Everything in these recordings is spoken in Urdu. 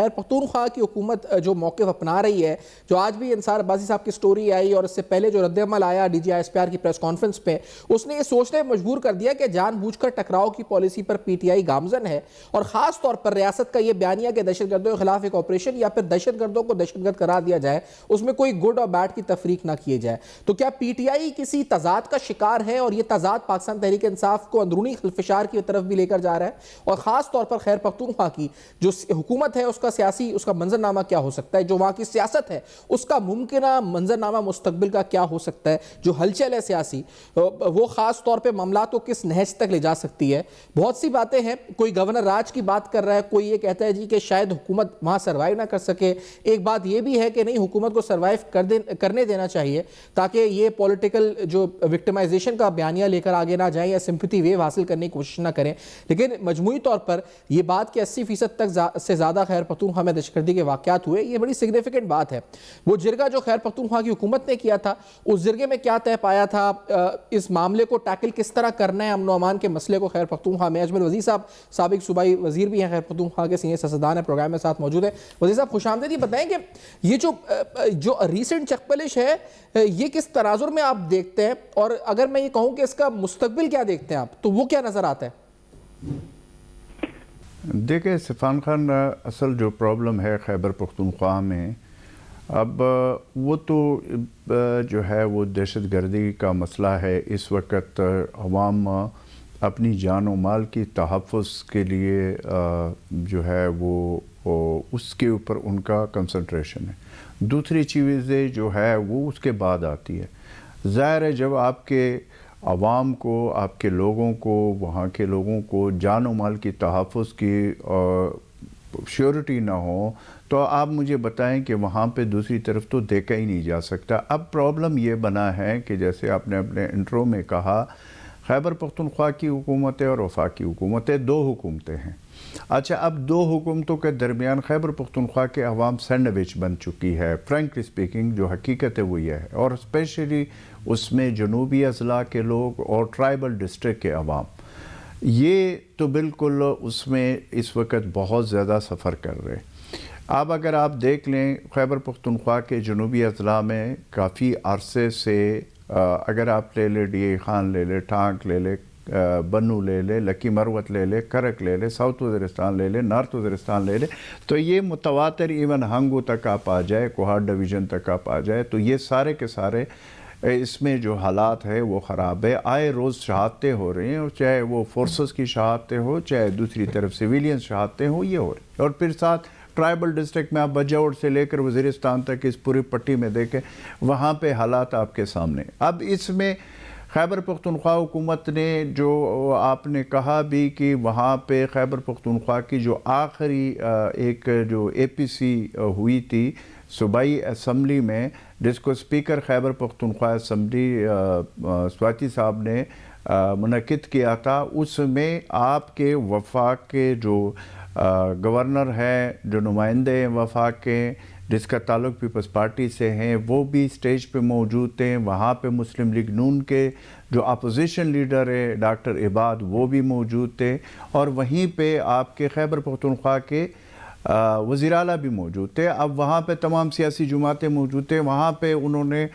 خیر پختونخوا کی حکومت جو موقف اپنا رہی ہے، جو آج بھی انصار عباسی صاحب کی سٹوری آئی اور اس سے پہلے جو رد عمل آیا D G I S P R کی پریس کانفرنس پہ، اس نے یہ سوچنے مجبور کر دیا کہ جان بوجھ کر ٹکراؤ کی policy per P T I گامزن ہے، اور خاص طور پر ریاست کا یہ بیانیہ کہ دہشت گردوں کے خلاف ایک آپریشن یا پھر دہشت گردوں کو دہشت گرد قرار دیا جائے، اس میں کوئی گڈ اور بیڈ کی تفریق نہ کیے جائے۔ تو کیا پی ٹی آئی کسی تضاد کا شکار ہے، اور یہ تضاد پاکستان تحریک انصاف کو اندرونی خلفشار کی طرف بھی لے کر جا رہا ہے؟ اور خاص طور پر خیر پختونخوا کی جو حکومت ہے اس کا سیاسی اس کا منظرنامہ کیا ہو سکتا ہے، جو وہاں کی سیاست ہے اس کا ممکنہ منظرنامہ مستقبل کا کیا ہو سکتا ہے، جو ہلچل ہے سیاسی وہ خاص طور پہ معاملات کو کس نہج تک لے جا سکتی ہے؟ بہت سی باتیں ہیں، کوئی گورنر راج کی بات کر رہا ہے، کوئی یہ کہتا ہے جی کہ شاید حکومت وہاں سروائیو نہ کر سکے، ایک بات یہ بھی ہے کہ نہیں حکومت کو سروائیو کرنے دینا چاہیے تاکہ یہ پولیٹیکل جو وکٹمائزیشن کا بیانیہ لے کر آگے نہ جائیں یا سمپتھی ویو حاصل کرنے کی کوشش نہ کریں۔ لیکن مجموعی طور پر یہ بات کہ 80% تک سے زیادہ خیر پختونخوا میں دہشت گردی کے واقعات ہوئے، یہ بڑی سگنیفیکنٹ بات ہے۔ وہ جرگہ جو خیر پختونخوا کی حکومت نے کیا تھا، اس جرگے میں کیا طے پایا تھا، اس معاملے کو ٹیکل کس طرح کرنا ہے، امن و امان کے مسئلے کو خیر پختونخوا میں؟ اجمل وزیر صاحب سابق صوبائی وزیر بھی ہیں خیر پختونخوا کے، سینئر سیاستدان ہیں، پروگرام میں ساتھ موجود ہیں۔ وزیر صاحب خوش آمدید، یہ بتائیں کہ یہ جو ریسنٹ چکپلش ہے یہ کس تناظر میں آپ دیکھتے ہیں، اور اگر میں یہ کہوں کہ اس کا مستقبل کیا دیکھتے ہیں آپ، تو وہ کیا نظر آتا ہے؟ دیکھیں سفان خان، اصل جو پرابلم ہے خیبر پختونخوا میں اب وہ تو جو ہے وہ دہشت گردی کا مسئلہ ہے۔ اس وقت عوام اپنی جان و مال کی تحفظ کے لیے جو ہے وہ اس کے اوپر ان کا کنسنٹریشن ہے۔ دوسری چیزیں جو ہے وہ اس کے بعد آتی ہے۔ ظاہر ہے جب آپ کے عوام کو، آپ کے لوگوں کو، وہاں کے لوگوں کو جان و مال کی تحفظ کی شیورٹی نہ ہو تو آپ مجھے بتائیں کہ وہاں پہ دوسری طرف تو دیکھا ہی نہیں جا سکتا۔ اب پرابلم یہ بنا ہے کہ جیسے آپ نے اپنے انٹرو میں کہا، خیبر پختونخوا کی حکومتیں اور وفاقی حکومتیں، دو حکومتیں ہیں۔ اچھا، اب دو حکومتوں کے درمیان خیبر پختونخوا کے عوام سینڈوچ بن چکی ہے۔ فرینکلی سپیکنگ جو حقیقت ہے وہ یہ ہے، اور اسپیشلی اس میں جنوبی اضلاع کے لوگ اور ٹرائبل ڈسٹرکٹ کے عوام، یہ تو بالکل اس میں اس وقت بہت زیادہ سفر کر رہے۔ اب اگر آپ دیکھ لیں خیبر پختونخوا کے جنوبی اضلاع میں کافی عرصے سے اگر آپ لے لیں ڈی اے خان لے لیں، ٹانک لے لیں، بنو لے لیں، لکی مروت لے لیں، کرک لے لیں، ساؤتھ وزیرستان لے لیں، نارتھ وزیرستان لے لیں، تو یہ متواتر ایون ہنگو تک آپ آ جائے، کوہاٹ ڈویژن تک آپ آ جائے، تو یہ سارے کے سارے اس میں جو حالات ہے وہ خراب ہے۔ آئے روز شہادتیں ہو رہی ہیں، چاہے وہ فورسز کی شہادتیں ہو، چاہے دوسری طرف سویلین شہادتیں ہوں، یہ ہو رہی ہیں۔ اور پھر ساتھ ٹرائبل ڈسٹرکٹ میں آپ بجاوڑ سے لے کر وزیرستان تک اس پوری پٹی میں دیکھیں، وہاں پہ حالات آپ کے سامنے۔ اب اس میں خیبر پختونخوا حکومت نے جو آپ نے کہا بھی کہ وہاں پہ خیبر پختونخوا کی جو آخری ایک جو اے پی سی ہوئی تھی صوبائی اسمبلی میں، جس کو اسپیکر خیبر پختونخوا اسمبلی سواتی صاحب نے منعقد کیا تھا، اس میں آپ کے وفاق کے جو گورنر ہے، جو نمائندے ہیں وفاق کے، جس کا تعلق پیپلز پارٹی سے ہیں، وہ بھی اسٹیج پہ موجود تھے۔ وہاں پہ مسلم لیگ نون کے جو اپوزیشن لیڈر ہے ڈاکٹر عباد، وہ بھی موجود تھے، اور وہیں پہ آپ کے خیبر پختونخوا کے وزیر اعلیٰ بھی موجود تھے۔ اب وہاں پہ تمام سیاسی جماعتیں موجود تھے، وہاں پہ انہوں نے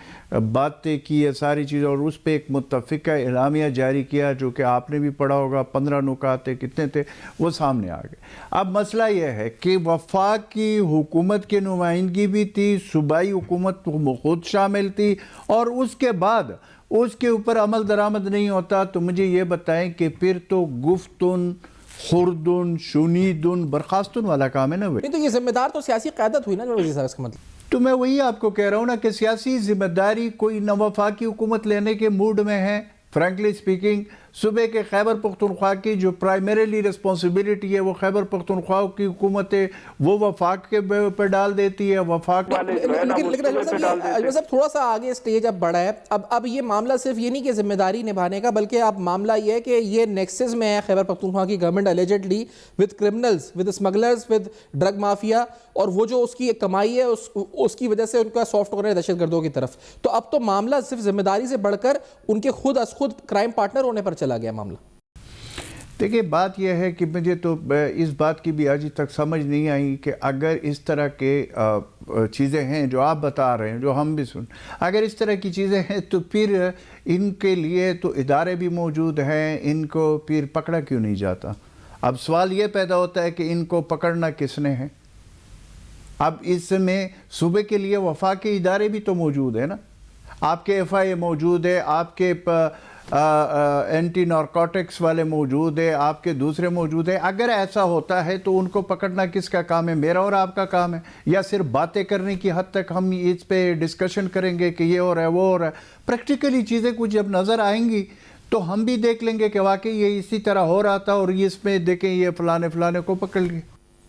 باتیں کی ہے ساری چیزیں، اور اس پہ ایک متفقہ اعلامیہ جاری کیا جو کہ آپ نے بھی پڑھا ہوگا، 15 نکات کتنے تھے وہ سامنے آ گئے۔ اب مسئلہ یہ ہے کہ وفاق کی حکومت کی نمائندگی بھی تھی، صوبائی حکومت خود شامل تھی، اور اس کے بعد اس کے اوپر عمل درآمد نہیں ہوتا، تو مجھے یہ بتائیں کہ پھر تو گفتن خوردن شنیدن برخاستن والا کام ہے نا۔ نہیں تو یہ ذمہ دار تو سیاسی قیادت ہوئی نا وزیر صاحب، اس کا مطلب تو میں وہی آپ کو کہہ رہا ہوں نا کہ سیاسی ذمہ داری کوئی نہ وفاقی حکومت لینے کے موڈ میں ہے۔ فرینکلی سپیکنگ صوبے کے خیبر پختونخوا کی جو پرائمریلی رسپانسبلٹی ہے وہ خیبر پختونخوا کی حکومت ہے، وہ وفاق کے پہ ڈال دیتی ہے، وفاق والے لیکن اجمل صاحب تھوڑا سا آگے سٹیج اب بڑھا ہے۔ اب یہ معاملہ صرف یہ نہیں کہ ذمہ داری نبھانے کا، بلکہ اب معاملہ یہ ہے کہ یہ نیکسس میں ہے خیبر پختونخوا کی government allegedly with criminals, with smugglers, with drug mafia, اور وہ جو اس کی کمائی ہے اس کی وجہ سے ان کا سافٹ ہو رہا ہے دہشت گردوں کی طرف۔ تو اب تو معاملہ صرف ذمہ داری سے بڑھ کر ان کے خود از خود کرائم پارٹنر ہونے پر چلا گیا معاملہ۔ دیکھیے بات یہ ہے کہ مجھے تو اس بات کی بھی آج تک سمجھ نہیں آئی کہ اگر اس طرح کے چیزیں ہیں جو آپ بتا رہے ہیں، جو ہم بھی اگر اس طرح کی چیزیں ہیں تو پھر ان کے لیے تو ادارے بھی موجود ہیں، ان کو پھر پکڑا کیوں نہیں جاتا؟ اب سوال یہ پیدا ہوتا ہے کہ ان کو پکڑنا کس نے ہے؟ اب اس میں صوبے کے لیے وفاقی ادارے بھی تو موجود ہیں نا، آپ کے ایف آئی اے موجود ہے، آپ کے اینٹی نارکوٹکس والے موجود ہے، آپ کے دوسرے موجود ہے. اگر ایسا ہوتا ہے تو ان کو پکڑنا کس کا کام ہے؟ میرا اور آپ کا کام ہے؟ یا صرف باتیں کرنے کی حد تک ہم اس پہ ڈسکشن کریں گے کہ یہ ہو رہا ہے وہ ہو رہا ہے؟ پریکٹیکلی چیزیں کچھ جب نظر آئیں گی تو ہم بھی دیکھ لیں گے کہ واقعی یہ اسی طرح ہو رہا تھا اور اس میں دیکھیں یہ فلانے کو پکڑ لیے.